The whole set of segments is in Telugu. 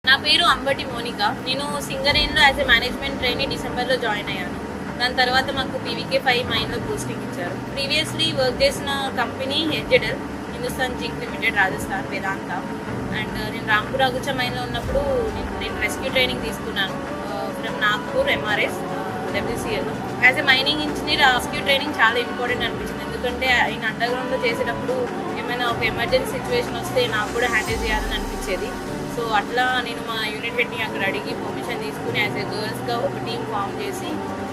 నా పేరు అంబటి మోనిక. నేను సింగరేణిలో యాజ్ ఎ మేనేజ్మెంట్ ట్రైనీ డిసెంబర్లో జాయిన్ అయ్యాను. దాని తర్వాత మాకు పీవీకే 5 మైన్లో పోస్టింగ్ ఇచ్చారు. ప్రీవియస్లీ వర్క్ చేసిన company HZL, Hindustan zinc limited, Rajasthan, Vedanta. And నేను రాంపూర్ అగుచ్చ మైన్లో ఉన్నప్పుడు నేను రెస్క్యూ ట్రైనింగ్ తీసుకున్నాను from Nagpur MRS WCL. As a mining engineer rescue training చాలా ఇంపార్టెంట్ అనిపించింది. ఎందుకంటే ఆయన అండర్గ్రౌండ్లో చేసేటప్పుడు ఏమైనా ఒక ఎమర్జెన్సీ సిచ్యువేషన్ వస్తే నాకు కూడా హ్యాండిల్ చేయాలని అనిపించేది. సో అట్లా నేను మా యూనిట్ హెడ్ని అక్కడ అడిగి పర్మిషన్ తీసుకుని యాజ్ ఎ గర్ల్స్గా ఒక టీం ఫామ్ చేసి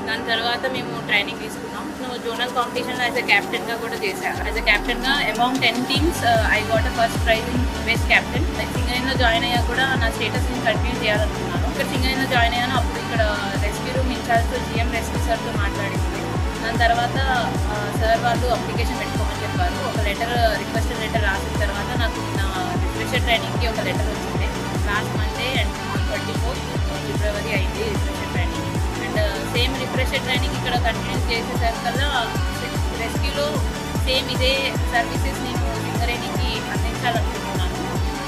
దాని తర్వాత మేము ట్రైనింగ్ తీసుకున్నాం. నేను జోనల్ కాంపిటీషన్లో యాజ్ ఎ క్యాప్టెన్గా కూడా చేశాను. యాజ్ ఎ క్యాప్టెన్గా among 10 teams I got a first prize in best captain. Like సింగరేణిలో జాయిన్ అయ్యా కూడా నా స్టేటస్ నేను కంటిన్యూ చేయాలనుకున్నాను. ఇక్కడ సింగరేణిలో జాయిన్ అయ్యాను. అప్పుడు ఇక్కడ రెస్క్యూ రూమ్ ఇన్ఛార్జ్తో జిఎం రెస్క్యూ సార్తో మాట్లాడింది. దాని తర్వాత సార్ వాళ్ళు అప్లికేషన్ పెట్టుకోమని చెప్పారు. ఒక రిక్వెస్ట్ లెటర్ రాసిన తర్వాత నాకు నా రిఫ్రెషర్ ట్రైనింగ్కి ఒక లెటర్ వచ్చింది. లాస్ట్ మండే అండ్ 24 ఫిబ్రవరి అయింది refresher training. And same refresher training ఇక్కడ కంటిన్యూ చేసేసరికల్లా రెస్క్యూలో సేమ్ ఇదే సర్వీసెస్ నేను సింగరేణికి అందించాలనుకుంటున్నాను.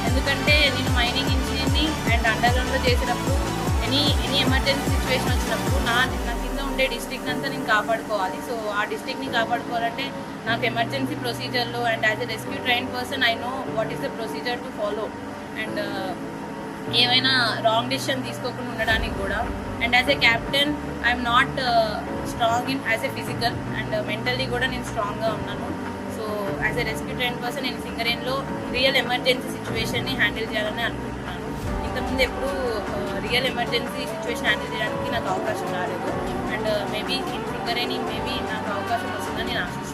ఎందుకంటే నేను మైనింగ్ ఇంజనీర్ని అండ్ అండర్గ్రౌండ్లో చేసినప్పుడు ఎనీ ఎమర్జెన్సీ సిచ్యువేషన్ వచ్చినప్పుడు నా కింద ఉండే డిస్ట్రిక్ట్ అంతా నేను కాపాడుకోవాలి. సో ఆ డిస్ట్రిక్ట్ని కాపాడుకోవాలంటే నాకు ఎమర్జెన్సీ ప్రొసీజర్లో and as a rescue train person I know what is the procedure to follow. And ఏమైనా రాంగ్ డిసిషన్ తీసుకోకుండా ఉండడానికి కూడా. And as a captain I'm not strong in as a physical and mentally కూడా నేను స్ట్రాంగ్గా ఉన్నాను. So as a rescue train person నేను సింగరేణిలో రియల్ ఎమర్జెన్సీ సిచ్యువేషన్ని హ్యాండిల్ చేయాలని అనుకుంటున్నాను. ఇంతకుముందు ఎప్పుడు రియల్ ఎమర్జెన్సీ సిచ్యువేషన్ హ్యాండిల్ చేయడానికి నాకు అవకాశం రాలేదు. And maybe in Singareni maybe నాకు అవకాశం వస్తుందని నేను ఆశిస్తున్నాను.